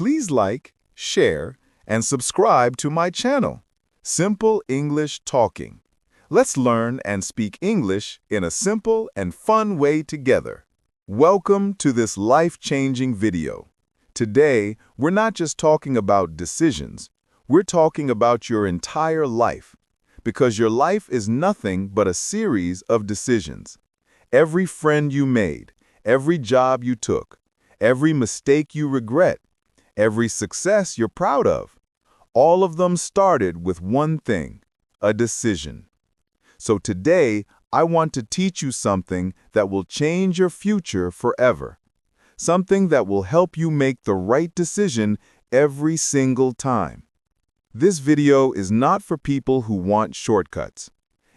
Please like, share, and subscribe to my channel, Simple English Talking. Let's learn and speak English in a simple and fun way together. Welcome to this life-changing video. Today, we're not just talking about decisions. We're talking about your entire life, because your life is nothing but a series of decisions. Every friend you made, every job you took, every mistake you regret, every success you're proud of, all of them started with one thing, a decision. So today, I want to teach you something that will change your future forever. Something that will help you make the right decision every single time. This video is not for people who want shortcuts.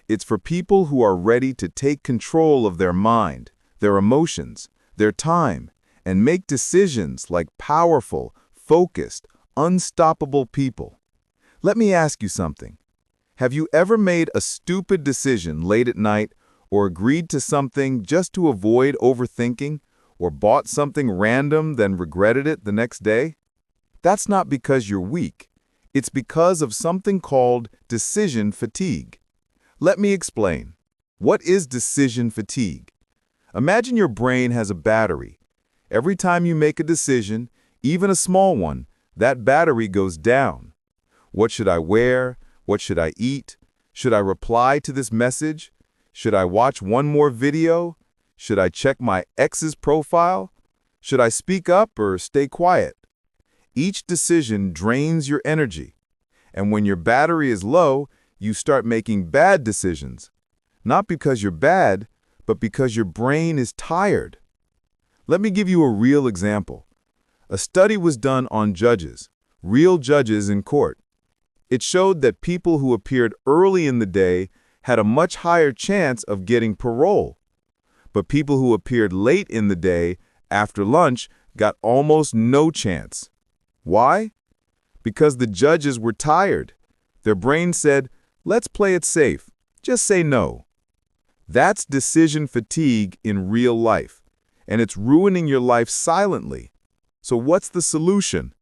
It's for people who are ready to take control of their mind, their emotions, their time, and make decisions like powerful, focused, unstoppable people. Let me ask you something. Have you ever made a stupid decision late at night, or agreed to something just to avoid overthinking, or bought something random then regretted it the next day? That's not because you're weak. It's because of something called decision fatigue. Let me explain. What is decision fatigue? Imagine your brain has a battery. Every time you make a decision, even a small one, that battery goes down. What should I wear? What should I eat? Should I reply to this message? Should I watch one more video? Should I check my ex's profile? Should I speak up or stay quiet? Each decision drains your energy. And when your battery is low, you start making bad decisions. Not because you're bad, but because your brain is tired. Let me give you a real example. A study was done on judges, real judges in court. It showed that people who appeared early in the day had a much higher chance of getting parole. But people who appeared late in the day, after lunch, got almost no chance. Why? Because the judges were tired. Their brain said, let's play it safe. Just say no. That's decision fatigue in real life, and it's ruining your life silently. So what's the solution?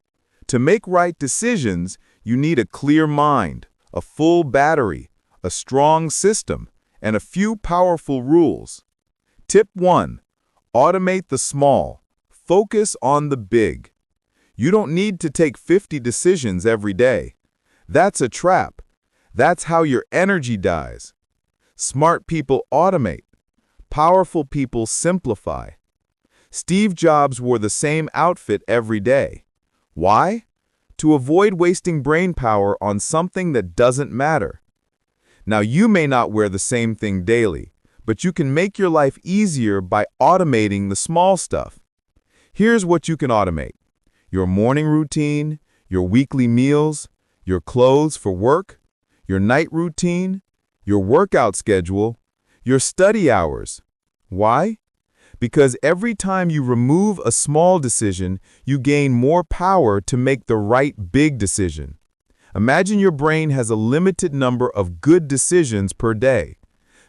To make right decisions, you need a clear mind, a full battery, a strong system, and a few powerful rules. Tip 1. Automate the small. Focus on the big. You don't need to take 50 decisions every day. That's a trap. That's how your energy dies. Smart people automate. Powerful people simplify. Steve Jobs wore the same outfit every day. Why? To avoid wasting brain power on something that doesn't matter. Now, you may not wear the same thing daily, but you can make your life easier by automating the small stuff. Here's what you can automate: your morning routine, your weekly meals, your clothes for work, your night routine, your workout schedule, your study hours. Why? Because every time you remove a small decision, you gain more power to make the right big decision. Imagine your brain has a limited number of good decisions per day.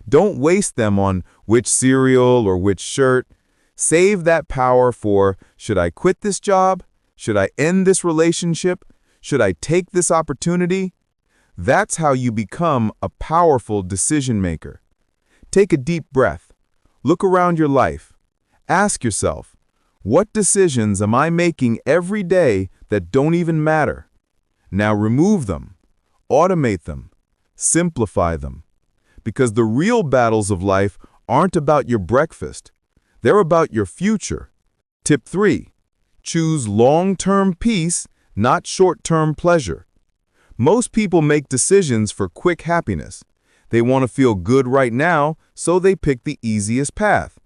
Don't waste them on which cereal or which shirt. Save that power for, should I quit this job? Should I end this relationship? Should I take this opportunity? That's how you become a powerful decision maker. Take a deep breath. Look around your life. Ask yourself, what decisions am I making every day that don't even matter? Now remove them, automate them, simplify them. Because the real battles of life aren't about your breakfast. They're about your future. Tip 3. Choose long-term peace, not short-term pleasure. Most people make decisions for quick happiness. They want to feel good right now, so they pick the easiest path.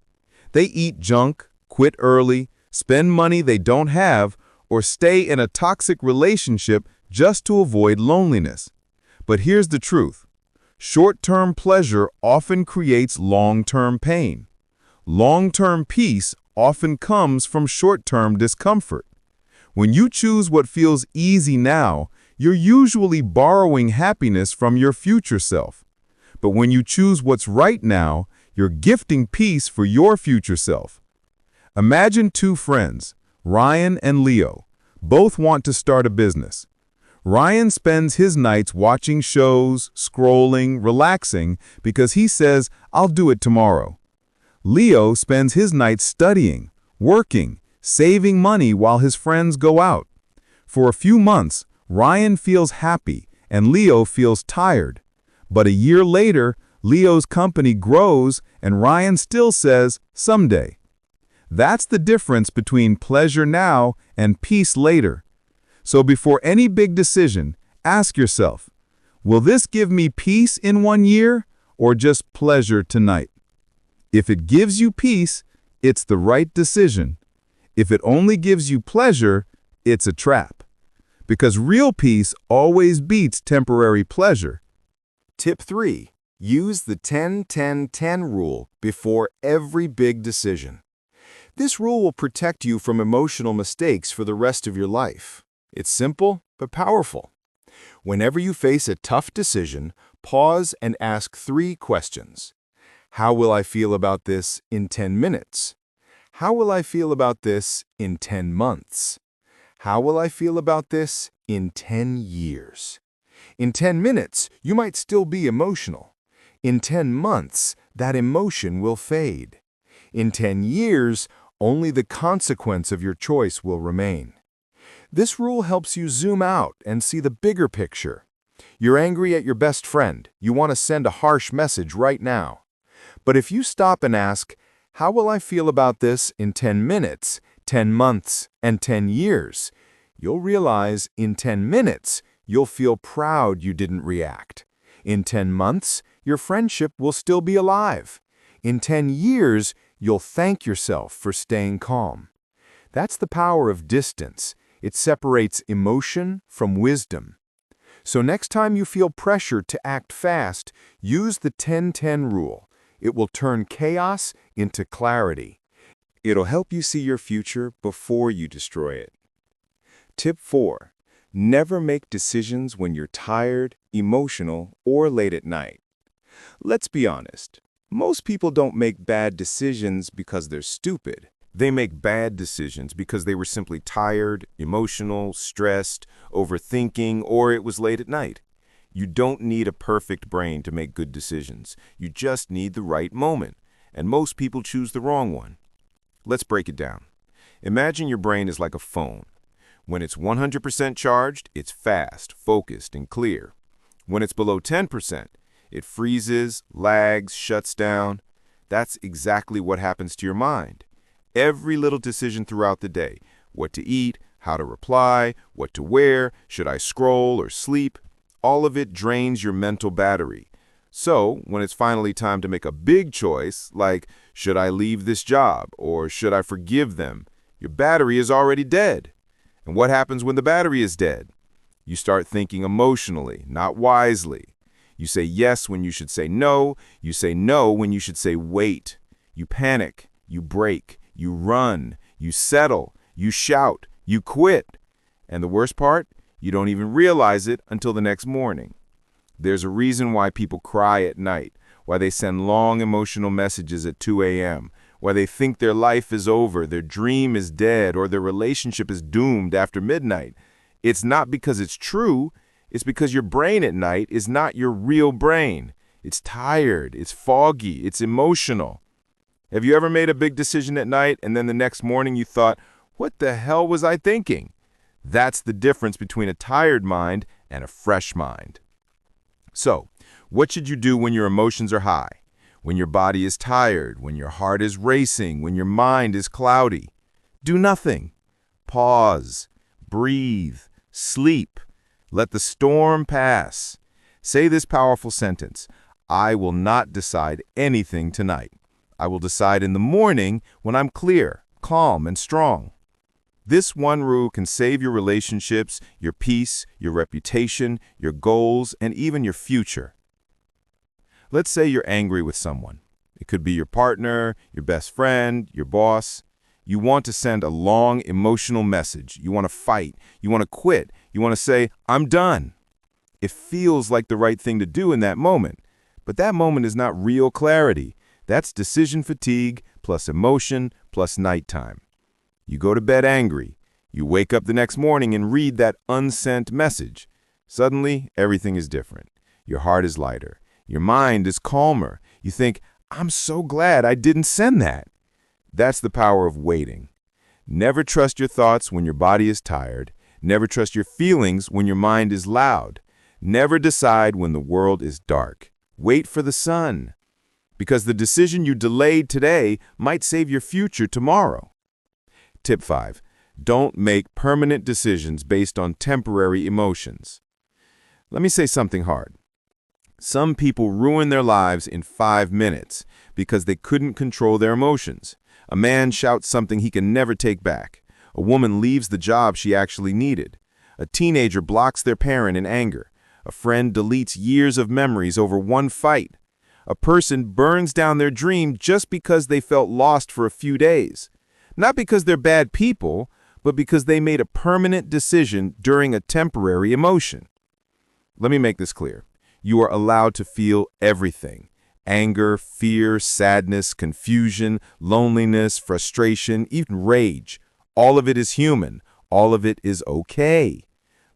They eat junk, quit early, spend money they don't have, or stay in a toxic relationship just to avoid loneliness. But here's the truth. Short-term pleasure often creates long-term pain. Long-term peace often comes from short-term discomfort. When you choose what feels easy now, you're usually borrowing happiness from your future self. But when you choose what's right now, you're gifting peace for your future self. Imagine two friends, Ryan and Leo. Both want to start a business. Ryan spends his nights watching shows, scrolling, relaxing, because he says, "I'll do it tomorrow." Leo spends his nights studying, working, saving money while his friends go out. For a few months, Ryan feels happy and Leo feels tired. But a year later, Leo's company grows and Ryan still says, "Someday." That's the difference between pleasure now and peace later. So before any big decision, ask yourself, will this give me peace in 1 year or just pleasure tonight? If it gives you peace, it's the right decision. If it only gives you pleasure, it's a trap. Because real peace always beats temporary pleasure. Tip 3. Use the 10-10-10 rule before every big decision. This rule will protect you from emotional mistakes for the rest of your life. It's simple but powerful. Whenever you face a tough decision, pause and ask 3 questions. How will I feel about this in 10 minutes? How will I feel about this in 10 months? How will I feel about this in 10 years? In 10 minutes, you might still be emotional. In 10 months, that emotion will fade. In 10 years, only the consequence of your choice will remain. This rule helps you zoom out and see the bigger picture. You're angry at your best friend. You want to send a harsh message right now. But if you stop and ask, how will I feel about this in 10 minutes, 10 months, and 10 years? You'll realize in 10 minutes, you'll feel proud you didn't react. In 10 months, your friendship will still be alive. In 10 years, you'll thank yourself for staying calm. That's the power of distance. It separates emotion from wisdom. So next time you feel pressure to act fast, use the 10-10 rule. It will turn chaos into clarity. It'll help you see your future before you destroy it. Tip 4. Never make decisions when you're tired, emotional, or late at night. Let's be honest. Most people don't make bad decisions because they're stupid. They make bad decisions because they were simply tired, emotional, stressed, overthinking, or it was late at night. You don't need a perfect brain to make good decisions. You just need the right moment, and most people choose the wrong one. Let's break it down. Imagine your brain is like a phone. When it's 100% charged, it's fast, focused, and clear. When it's below 10%, it freezes, lags, shuts down. That's exactly what happens to your mind. Every little decision throughout the day, what to eat, how to reply, what to wear, should I scroll or sleep, all of it drains your mental battery. So, when it's finally time to make a big choice, like should I leave this job or should I forgive them, your battery is already dead. And what happens when the battery is dead? You start thinking emotionally, not wisely. You say yes when you should say no. You say no when you should say wait. You panic. You break. You run. You settle. You shout. You quit. And the worst part? You don't even realize it until the next morning. There's a reason why people cry at night, why they send long emotional messages at 2 a.m., why they think their life is over, their dream is dead, or their relationship is doomed after midnight. It's not because it's true. It's because your brain at night is not your real brain. It's tired, it's foggy, it's emotional. Have you ever made a big decision at night and then the next morning you thought, what the hell was I thinking? That's the difference between a tired mind and a fresh mind. So, what should you do when your emotions are high? When your body is tired, when your heart is racing, when your mind is cloudy? Do nothing. Pause, breathe, sleep. Let the storm pass. Say this powerful sentence, I will not decide anything tonight. I will decide in the morning when I'm clear, calm, and strong. This one rule can save your relationships, your peace, your reputation, your goals, and even your future. Let's say you're angry with someone. It could be your partner, your best friend, your boss. You want to send a long emotional message. You want to fight. You want to quit. You want to say, I'm done. It feels like the right thing to do in that moment. But that moment is not real clarity. That's decision fatigue plus emotion plus nighttime. You go to bed angry. You wake up the next morning and read that unsent message. Suddenly, everything is different. Your heart is lighter. Your mind is calmer. You think, I'm so glad I didn't send that. That's the power of waiting. Never trust your thoughts when your body is tired. Never trust your feelings when your mind is loud. Never decide when the world is dark. Wait for the sun. Because the decision you delayed today might save your future tomorrow. Tip 5. Don't make permanent decisions based on temporary emotions. Let me say something hard. Some people ruin their lives in 5 minutes because they couldn't control their emotions. A man shouts something he can never take back. A woman leaves the job she actually needed. A teenager blocks their parent in anger. A friend deletes years of memories over one fight. A person burns down their dream just because they felt lost for a few days. Not because they're bad people, but because they made a permanent decision during a temporary emotion. Let me make this clear. You are allowed to feel everything. Anger, fear, sadness, confusion, loneliness, frustration, even rage. All of it is human. All of it is okay.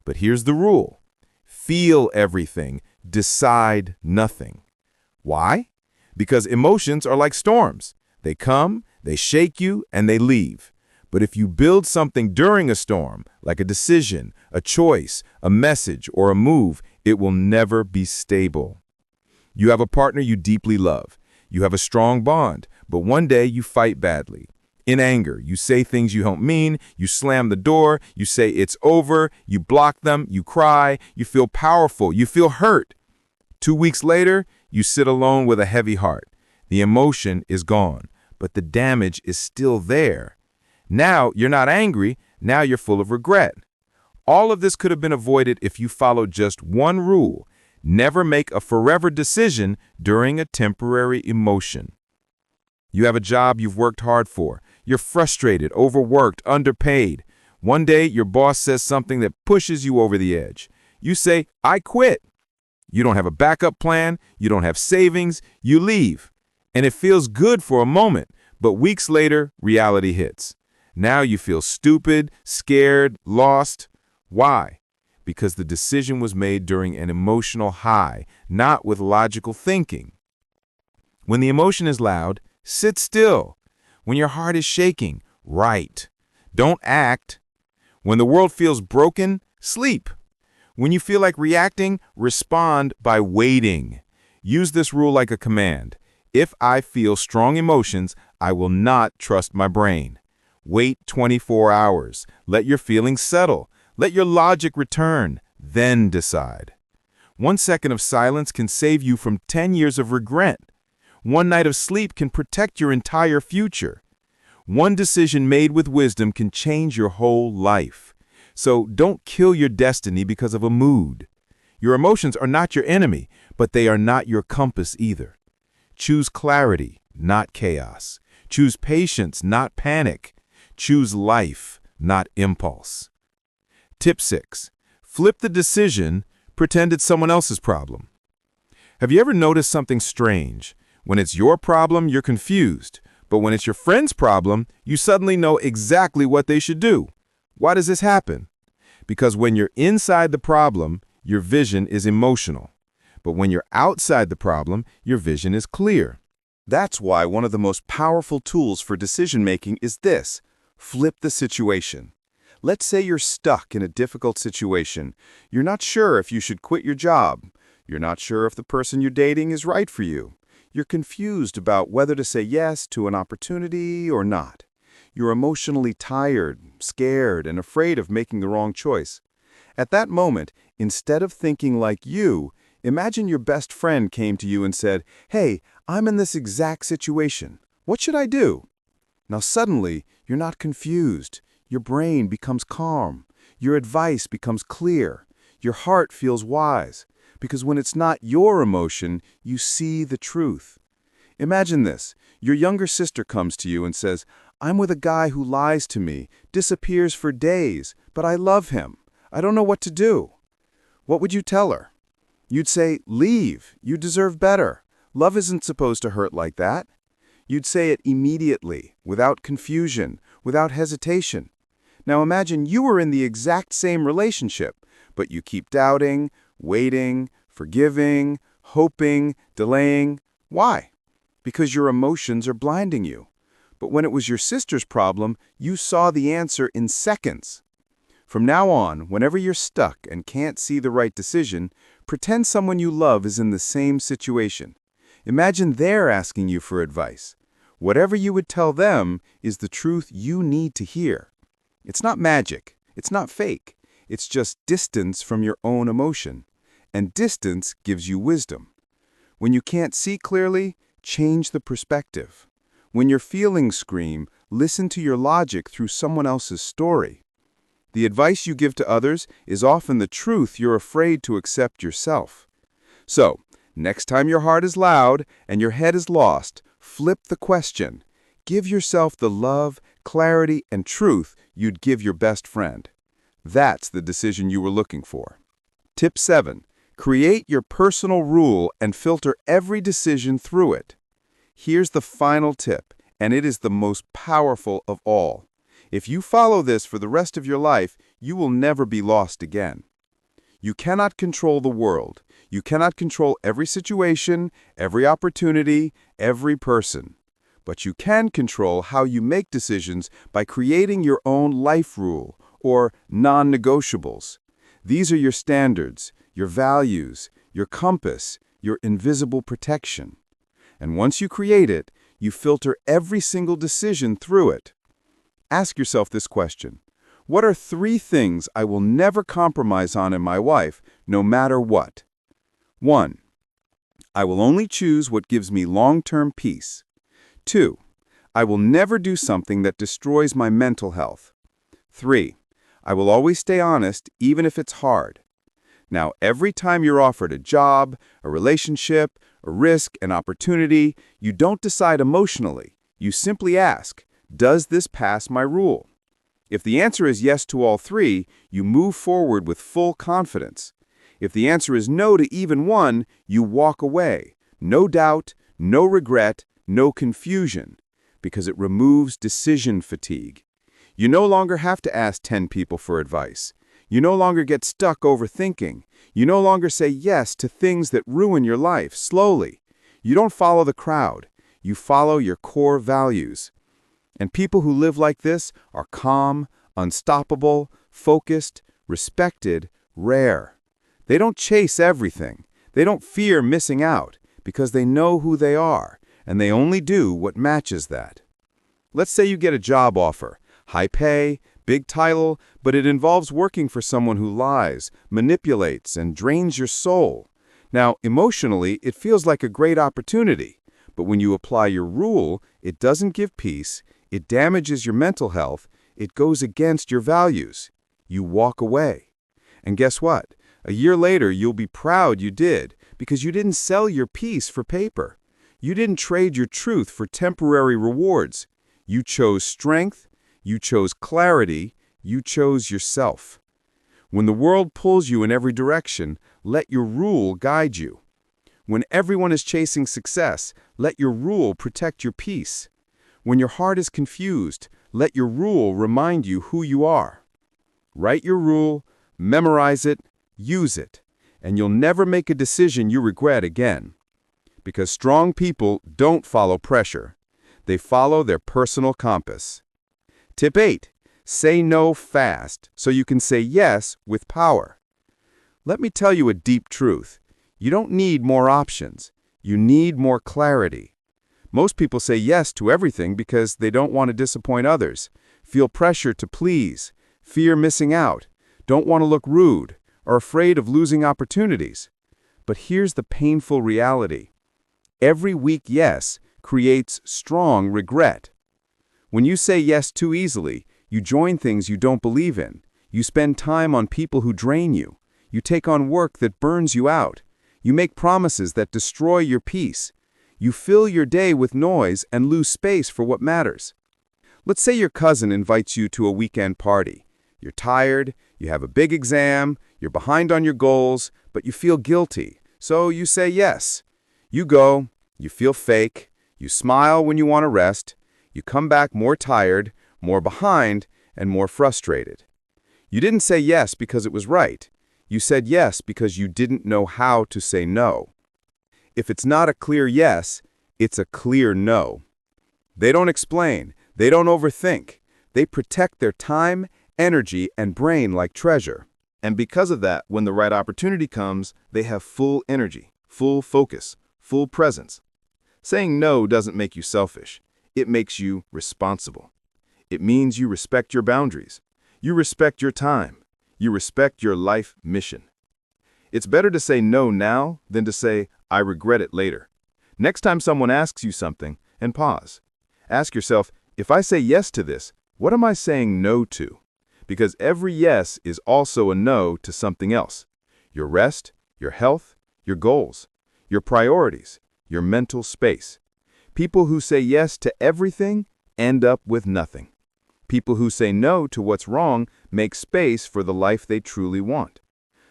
But here's the rule. Feel everything. Decide nothing. Why? Because emotions are like storms. They come, they shake you, and they leave. But if you build something during a storm, like a decision, a choice, a message, or a move, it will never be stable. You have a partner you deeply love. You have a strong bond, but one day you fight badly. In anger, you say things you don't mean, you slam the door, you say it's over, you block them, you cry, you feel powerful, you feel hurt. 2 weeks later, you sit alone with a heavy heart. The emotion is gone, but the damage is still there. Now you're not angry, now you're full of regret. All of this could have been avoided if you followed just one rule. Never make a forever decision during a temporary emotion. You have a job you've worked hard for. You're frustrated, overworked, underpaid. One day, your boss says something that pushes you over the edge. You say, I quit. You don't have a backup plan. You don't have savings. You leave. And it feels good for a moment, but weeks later, reality hits. Now you feel stupid, scared, lost. Why? Because the decision was made during an emotional high, not with logical thinking. When the emotion is loud, sit still. When your heart is shaking, write. Don't act. When the world feels broken, sleep. When you feel like reacting, respond by waiting. Use this rule like a command. If I feel strong emotions, I will not trust my brain. Wait 24 hours. Let your feelings settle. Let your logic return. Then decide. 1 second of silence can save you from 10 years of regret. 1 night of sleep can protect your entire future. 1 decision made with wisdom can change your whole life. So don't kill your destiny because of a mood. Your emotions are not your enemy, but they are not your compass either. Choose clarity, not chaos. Choose patience, not panic. Choose life, not impulse. Tip 6. Flip the decision, pretend it's someone else's problem. Have you ever noticed something strange? When it's your problem, you're confused. But when it's your friend's problem, you suddenly know exactly what they should do. Why does this happen? Because when you're inside the problem, your vision is emotional. But when you're outside the problem, your vision is clear. That's why one of the most powerful tools for decision-making is this: flip the situation. Let's say you're stuck in a difficult situation. You're not sure if you should quit your job. You're not sure if the person you're dating is right for you. You're confused about whether to say yes to an opportunity or not. You're emotionally tired, scared, and afraid of making the wrong choice. At that moment, instead of thinking like you, imagine your best friend came to you and said, "Hey, I'm in this exact situation. What should I do?" Now suddenly, you're not confused. Your brain becomes calm. Your advice becomes clear. Your heart feels wise. Because when it's not your emotion, you see the truth. Imagine this. Your younger sister comes to you and says, "I'm with a guy who lies to me, disappears for days, but I love him. I don't know what to do." What would you tell her? You'd say, "Leave. You deserve better. Love isn't supposed to hurt like that." You'd say it immediately, without confusion, without hesitation. Now imagine you were in the exact same relationship, but you keep doubting, waiting, forgiving, hoping, delaying. Why? Because your emotions are blinding you. But when it was your sister's problem, you saw the answer in seconds. From now on, whenever you're stuck and can't see the right decision, pretend someone you love is in the same situation. Imagine they're asking you for advice. Whatever you would tell them is the truth you need to hear. It's not magic. It's not fake. It's just distance from your own emotion. And distance gives you wisdom. When you can't see clearly, change the perspective. When your feelings scream, listen to your logic through someone else's story. The advice you give to others is often the truth you're afraid to accept yourself. So, next time your heart is loud and your head is lost, flip the question. Give yourself the love, clarity, and truth you'd give your best friend. That's the decision you were looking for. Tip 7. Create your personal rule and filter every decision through it. Here's the final tip, and it is the most powerful of all. If you follow this for the rest of your life, you will never be lost again. You cannot control the world. You cannot control every situation, every opportunity, every person. But you can control how you make decisions by creating your own life rule, or non-negotiables. These are your standards, your values, your compass, your invisible protection. And once you create it, you filter every single decision through it. Ask yourself this question. What are 3 things I will never compromise on in my wife, no matter what? 1. I will only choose what gives me long-term peace. 2. I will never do something that destroys my mental health. 3. I will always stay honest, even if it's hard. Now, every time you're offered a job, a relationship, a risk, an opportunity, you don't decide emotionally. You simply ask, does this pass my rule? If the answer is yes to all 3, you move forward with full confidence. If the answer is no to even one, you walk away. No doubt, no regret, no confusion, because it removes decision fatigue. You no longer have to ask 10 people for advice. You no longer get stuck overthinking. You no longer say yes to things that ruin your life slowly. You don't follow the crowd. You follow your core values. And people who live like this are calm, unstoppable, focused, respected, rare. They don't chase everything. They don't fear missing out because they know who they are, and they only do what matches that. Let's say you get a job offer, high pay, big title, but it involves working for someone who lies, manipulates, and drains your soul. Now, emotionally, it feels like a great opportunity, but when you apply your rule, it doesn't give peace, it damages your mental health, it goes against your values. You walk away. And guess what? A year later, you'll be proud you did, because you didn't sell your peace for paper. You didn't trade your truth for temporary rewards. You chose strength, you chose clarity, you chose yourself. When the world pulls you in every direction, let your rule guide you. When everyone is chasing success, let your rule protect your peace. When your heart is confused, let your rule remind you who you are. Write your rule, memorize it, use it, and you'll never make a decision you regret again. Because strong people don't follow pressure. They follow their personal compass. Tip 8. Say no fast so you can say yes with power. Let me tell you a deep truth. You don't need more options. You need more clarity. Most people say yes to everything because they don't want to disappoint others, feel pressure to please, fear missing out, don't want to look rude, are afraid of losing opportunities. But here's the painful reality. Every weak yes creates strong regret. When you say yes too easily, you join things you don't believe in. You spend time on people who drain you. You take on work that burns you out. You make promises that destroy your peace. You fill your day with noise and lose space for what matters. Let's say your cousin invites you to a weekend party. You're tired, you have a big exam, you're behind on your goals, but you feel guilty, so you say yes. You go, you feel fake, you smile when you want to rest, you come back more tired, more behind, and more frustrated. You didn't say yes because it was right. You said yes because you didn't know how to say no. If it's not a clear yes, it's a clear no. They don't explain. They don't overthink. They protect their time, energy, and brain like treasure. And because of that, when the right opportunity comes, they have full energy, full focus, full presence. Saying no doesn't make you selfish. It makes you responsible. It means you respect your boundaries. You respect your time. You respect your life mission. It's better to say no now than to say, I regret it later. Next time someone asks you something, and pause. Ask yourself, if I say yes to this, what am I saying no to? Because every yes is also a no to something else. Your rest, your health, your goals, your priorities, your mental space. People who say yes to everything end up with nothing. People who say no to what's wrong make space for the life they truly want.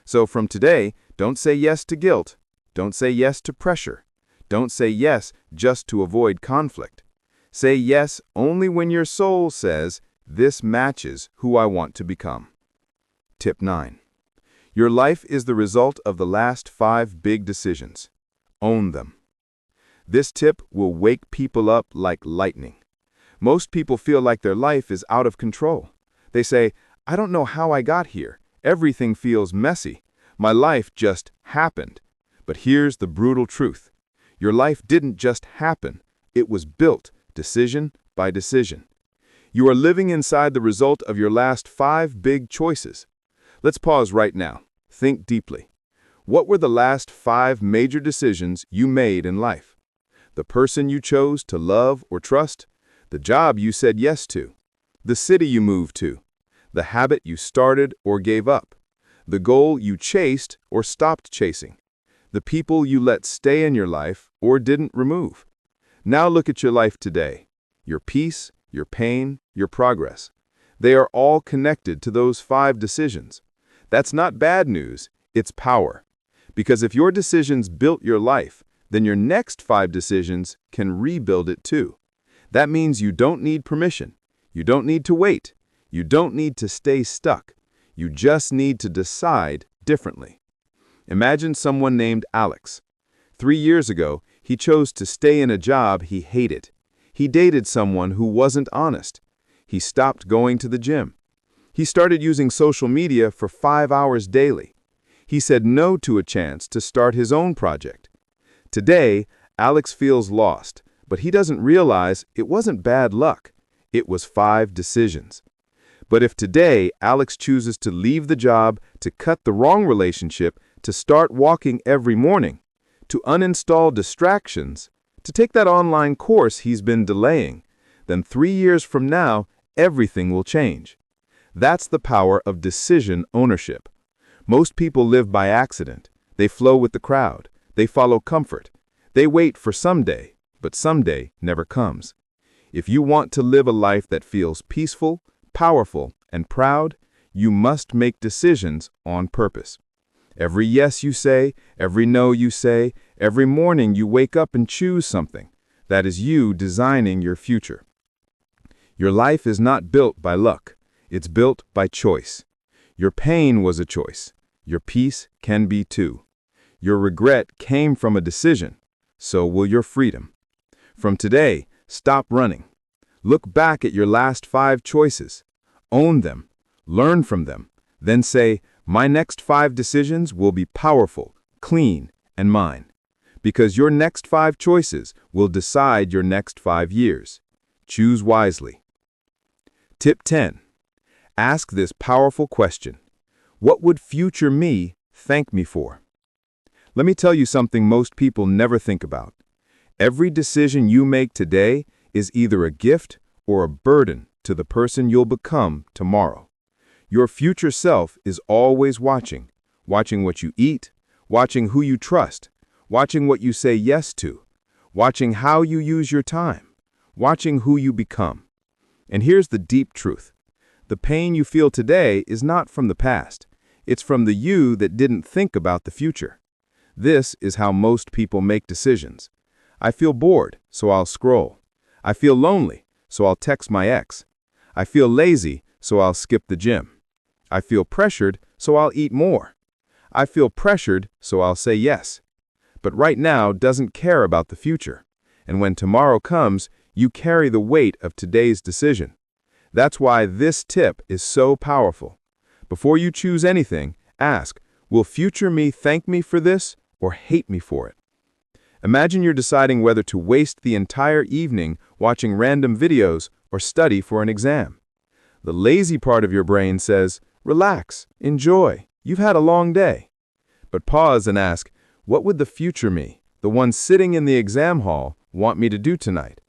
So from today, don't say yes to guilt. Don't say yes to pressure. Don't say yes just to avoid conflict. Say yes only when your soul says, this matches who I want to become. Tip 9. Your life is the result of the last 5 big decisions. Own them. This tip will wake people up like lightning. Most people feel like their life is out of control. They say, I don't know how I got here. Everything feels messy. My life just happened. But here's the brutal truth. Your life didn't just happen. It was built, decision by decision. You are living inside the result of your last 5 big choices. Let's pause right now. Think deeply. What were the last 5 major decisions you made in life? The person you chose to love or trust? The job you said yes to? The city you moved to? The habit you started or gave up? The goal you chased or stopped chasing? The people you let stay in your life or didn't remove? Now look at your life today. Your peace, your pain, your progress. They are all connected to those 5 decisions. That's not bad news, it's power. Because if your decisions built your life, then your next 5 decisions can rebuild it too. That means you don't need permission. You don't need to wait. You don't need to stay stuck. You just need to decide differently. Imagine someone named Alex. 3 years ago, he chose to stay in a job he hated. He dated someone who wasn't honest. He stopped going to the gym. He started using social media for 5 hours daily. He said no to a chance to start his own project. Today, Alex feels lost, but he doesn't realize it wasn't bad luck. It was 5 decisions. But if today Alex chooses to leave the job, to cut the wrong relationship, to start walking every morning, to uninstall distractions, to take that online course he's been delaying, then 3 years from now, everything will change. That's the power of decision ownership. Most people live by accident. They flow with the crowd. They follow comfort. They wait for someday, but someday never comes. If you want to live a life that feels peaceful, powerful, and proud, you must make decisions on purpose. Every yes you say, every no you say, every morning you wake up and choose something. That is you designing your future. Your life is not built by luck. It's built by choice. Your pain was a choice. Your peace can be too. Your regret came from a decision. So will your freedom. From today, stop running. Look back at your last 5 choices. Own them. Learn from them. Then say, my next 5 decisions will be powerful, clean, and mine. Because your next 5 choices will decide your next 5 years. Choose wisely. Tip 10. Ask this powerful question. What would future me thank me for? Let me tell you something most people never think about. Every decision you make today is either a gift or a burden to the person you'll become tomorrow. Your future self is always watching what you eat, watching who you trust, watching what you say yes to, watching how you use your time, watching who you become. And here's the deep truth. The pain you feel today is not from the past. It's from the you that didn't think about the future. This is how most people make decisions. I feel bored, so I'll scroll. I feel lonely, so I'll text my ex. I feel lazy, so I'll skip the gym. I feel pressured, so I'll eat more. I feel pressured, so I'll say yes. But right now doesn't care about the future. And when tomorrow comes, you carry the weight of today's decision. That's why this tip is so powerful. Before you choose anything, ask, will future me thank me for this or hate me for it? Imagine you're deciding whether to waste the entire evening watching random videos or study for an exam. The lazy part of your brain says, relax, enjoy, you've had a long day. But pause and ask, what would the future me, the one sitting in the exam hall, want me to do tonight?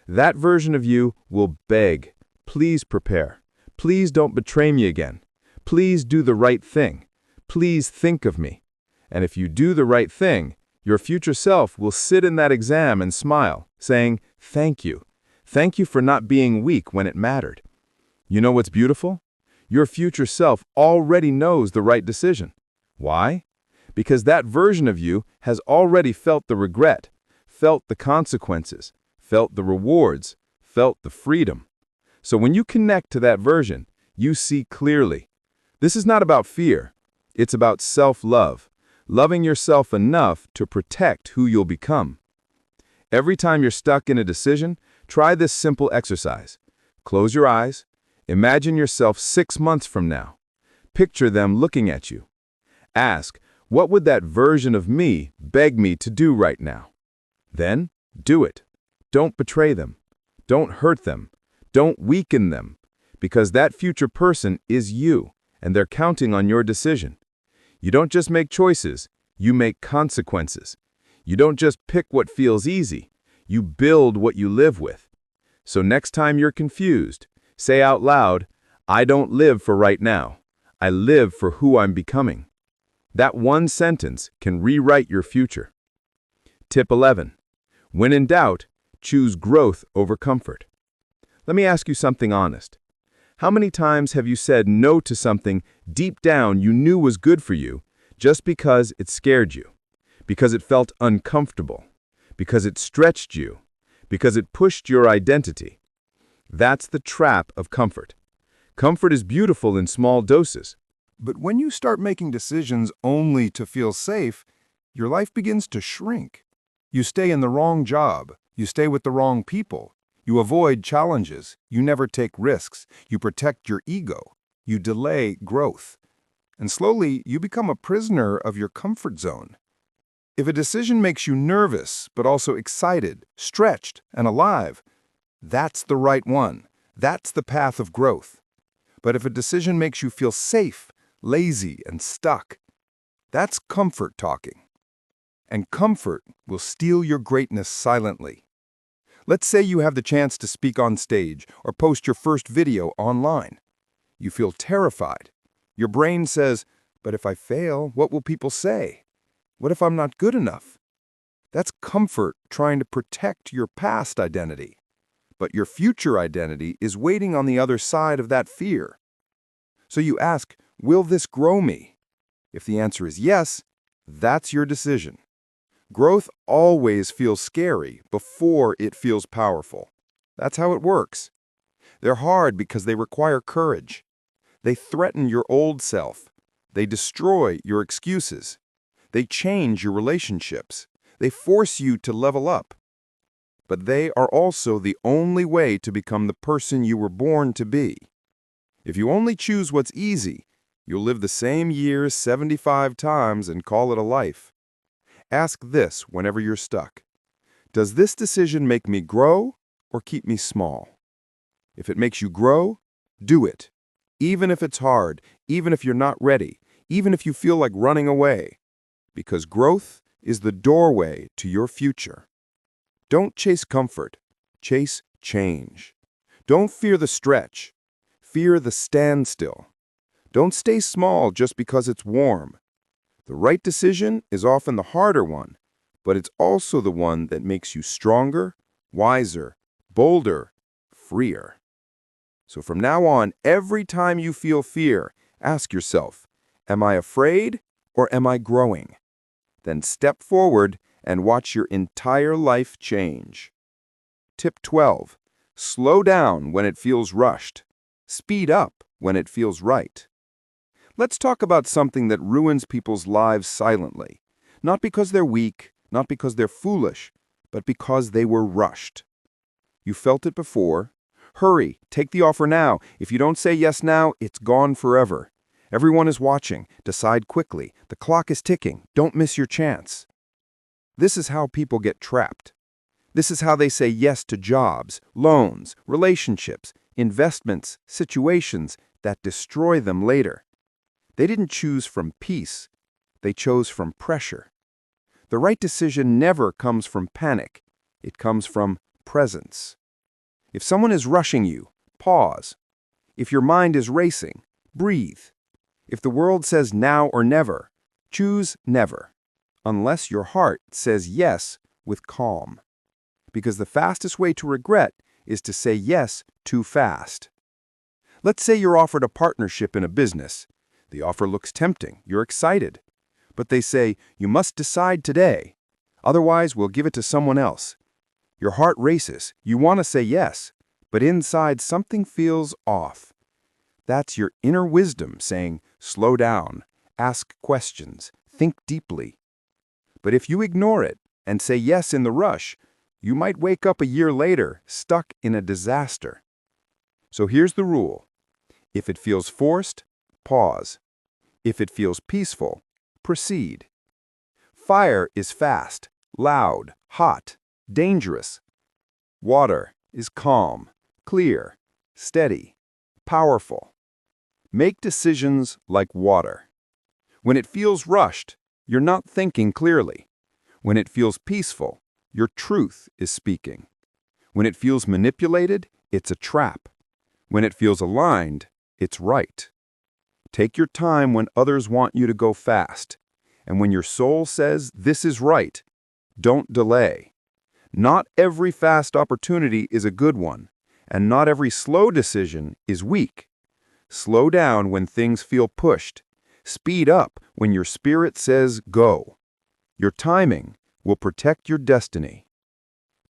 That version of you will beg, please prepare. Please don't betray me again. Please do the right thing. Please think of me. And if you do the right thing, your future self will sit in that exam and smile, saying, thank you. Thank you for not being weak when it mattered. You know what's beautiful? Your future self already knows the right decision. Why? Because that version of you has already felt the regret, felt the consequences, felt the rewards, felt the freedom. So when you connect to that version, you see clearly. This is not about fear. It's about self-love, loving yourself enough to protect who you'll become. Every time you're stuck in a decision, try this simple exercise. Close your eyes. Imagine yourself 6 months from now. Picture them looking at you. Ask, what would that version of me beg me to do right now? Then, do it. Don't betray them. Don't hurt them. Don't weaken them. Because that future person is you, and they're counting on your decision. You don't just make choices, you make consequences. You don't just pick what feels easy, you build what you live with. So next time you're confused, say out loud, I don't live for right now. I live for who I'm becoming. That one sentence can rewrite your future. Tip 11. When in doubt, choose growth over comfort. Let me ask you something honest. How many times have you said no to something deep down you knew was good for you just because it scared you, because it felt uncomfortable, because it stretched you, because it pushed your identity? That's the trap of comfort. Comfort is beautiful in small doses. But when you start making decisions only to feel safe, your life begins to shrink. You stay in the wrong job. You stay with the wrong people. You avoid challenges. You never take risks. You protect your ego. You delay growth. And slowly, you become a prisoner of your comfort zone. If a decision makes you nervous, but also excited, stretched, and alive, that's the right one. That's the path of growth. But if a decision makes you feel safe, lazy, and stuck, that's comfort talking. And comfort will steal your greatness silently. Let's say you have the chance to speak on stage or post your first video online. You feel terrified. Your brain says, but if I fail, what will people say? What if I'm not good enough? That's comfort trying to protect your past identity. But your future identity is waiting on the other side of that fear. So you ask, will this grow me? If the answer is yes, that's your decision. Growth always feels scary before it feels powerful. That's how it works. They're hard because they require courage. They threaten your old self. They destroy your excuses. They change your relationships. They force you to level up. But they are also the only way to become the person you were born to be. If you only choose what's easy, you'll live the same years 75 times and call it a life. Ask this whenever you're stuck. Does this decision make me grow or keep me small? If it makes you grow, do it. Even if it's hard, even if you're not ready, even if you feel like running away. Because growth is the doorway to your future. Don't chase comfort, chase change. Don't fear the stretch, fear the standstill. Don't stay small just because it's warm. The right decision is often the harder one, but it's also the one that makes you stronger, wiser, bolder, freer. So from now on, every time you feel fear, ask yourself, am I afraid or am I growing? Then step forward and watch your entire life change. Tip 12. Slow down when it feels rushed. Speed up when it feels right. Let's talk about something that ruins people's lives silently. Not because they're weak, not because they're foolish, but because they were rushed. You felt it before. Hurry, take the offer now. If you don't say yes now, it's gone forever. Everyone is watching. Decide quickly. The clock is ticking. Don't miss your chance. This is how people get trapped. This is how they say yes to jobs, loans, relationships, investments, situations that destroy them later. They didn't choose from peace. They chose from pressure. The right decision never comes from panic. It comes from presence. If someone is rushing you, pause. If your mind is racing, breathe. If the world says now or never, choose never, unless your heart says yes with calm. Because the fastest way to regret is to say yes too fast. Let's say you're offered a partnership in a business. The offer looks tempting. You're excited. But they say, you must decide today. Otherwise, we'll give it to someone else. Your heart races. You want to say yes, but inside something feels off. That's your inner wisdom saying, slow down, ask questions, think deeply. But if you ignore it and say yes in the rush, you might wake up a year later stuck in a disaster. So here's the rule. If it feels forced, pause. If it feels peaceful, proceed. Fire is fast, loud, hot, dangerous. Water is calm, clear, steady, powerful. Make decisions like water. When it feels rushed, you're not thinking clearly. When it feels peaceful, your truth is speaking. When it feels manipulated, it's a trap. When it feels aligned, it's right. Take your time when others want you to go fast. And when your soul says this is right, don't delay. Not every fast opportunity is a good one, and not every slow decision is weak. Slow down when things feel pushed. Speed up when your spirit says go. Your timing will protect your destiny.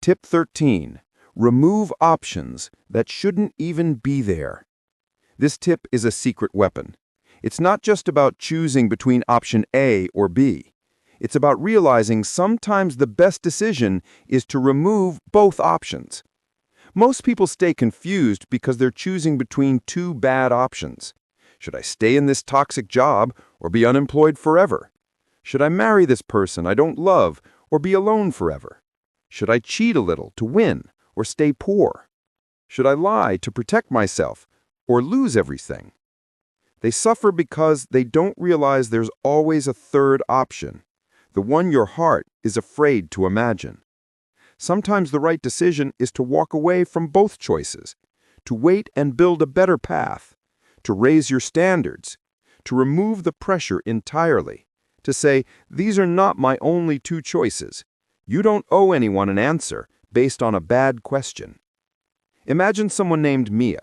Tip 13. Remove options that shouldn't even be there. This tip is a secret weapon. It's not just about choosing between option A or B. It's about realizing sometimes the best decision is to remove both options. Most people stay confused because they're choosing between two bad options. Should I stay in this toxic job or be unemployed forever? Should I marry this person I don't love or be alone forever? Should I cheat a little to win or stay poor? Should I lie to protect myself or lose everything? They suffer because they don't realize there's always a third option, the one your heart is afraid to imagine. Sometimes the right decision is to walk away from both choices, to wait and build a better path, to raise your standards, to remove the pressure entirely, to say, these are not my only two choices. You don't owe anyone an answer based on a bad question. Imagine someone named Mia.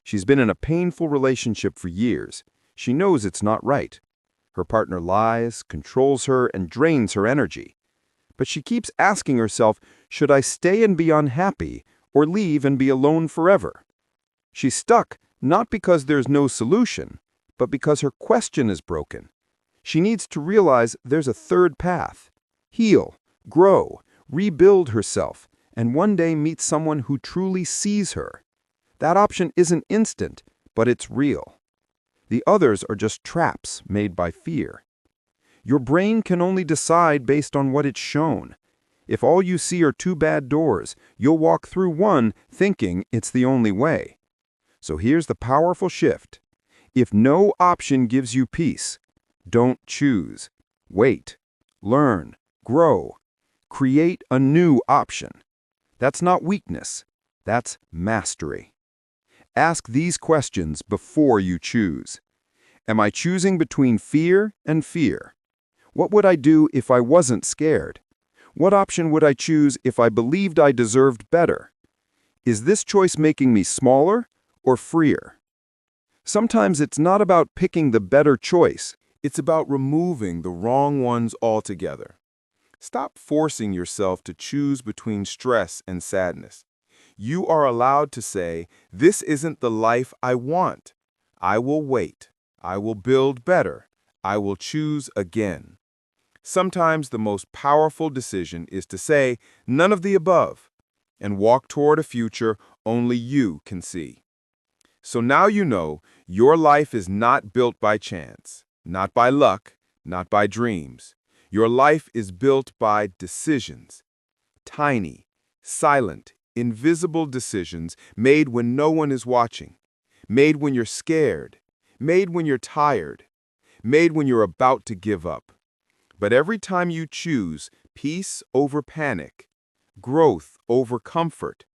She's been in a painful relationship for years. She knows it's not right. Her partner lies, controls her, and drains her energy. But she keeps asking herself, should I stay and be unhappy or leave and be alone forever? She's stuck not because there's no solution, but because her question is broken. She needs to realize there's a third path. Heal, grow, rebuild herself, and one day meet someone who truly sees her. That option isn't instant, but it's real. The others are just traps made by fear. Your brain can only decide based on what it's shown. If all you see are two bad doors, you'll walk through one thinking it's the only way. So here's the powerful shift. If no option gives you peace, don't choose. Wait, learn, grow. Create a new option. That's not weakness. That's mastery. Ask these questions before you choose. Am I choosing between fear and fear? What would I do if I wasn't scared? What option would I choose if I believed I deserved better? Is this choice making me smaller or freer? Sometimes it's not about picking the better choice. It's about removing the wrong ones altogether. Stop forcing yourself to choose between stress and sadness. You are allowed to say, this isn't the life I want. I will wait. I will build better. I will choose again. Sometimes the most powerful decision is to say none of the above and walk toward a future only you can see. So now you know your life is not built by chance, not by luck, not by dreams. Your life is built by decisions. Tiny, silent, invisible decisions made when no one is watching, made when you're scared, made when you're tired, made when you're about to give up. But every time you choose peace over panic, growth over comfort,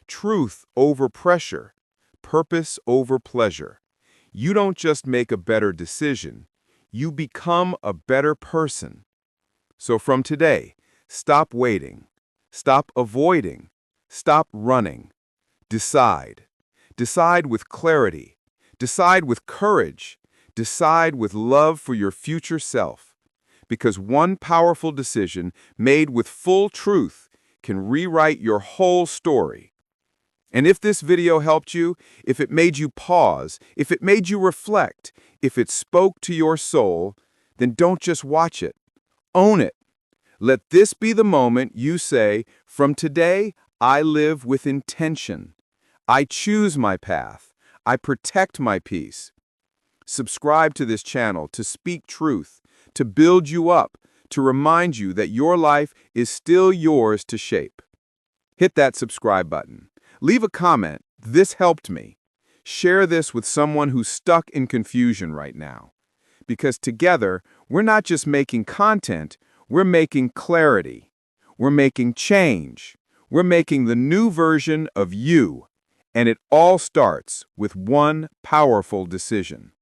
truth over pressure, purpose over pleasure, you don't just make a better decision, you become a better person. So from today, stop waiting, stop avoiding, stop running. Decide. Decide with clarity. Decide with courage. Decide with love for your future self. Because one powerful decision made with full truth can rewrite your whole story. And if this video helped you, if it made you pause, if it made you reflect, if it spoke to your soul, then don't just watch it. Own it. Let this be the moment you say, from today, I live with intention. I choose my path. I protect my peace. Subscribe to this channel to speak truth, to build you up, to remind you that your life is still yours to shape. Hit that subscribe button. Leave a comment, this helped me. Share this with someone who's stuck in confusion right now. Because together, we're not just making content, we're making clarity. We're making change. We're making the new version of you. And it all starts with one powerful decision.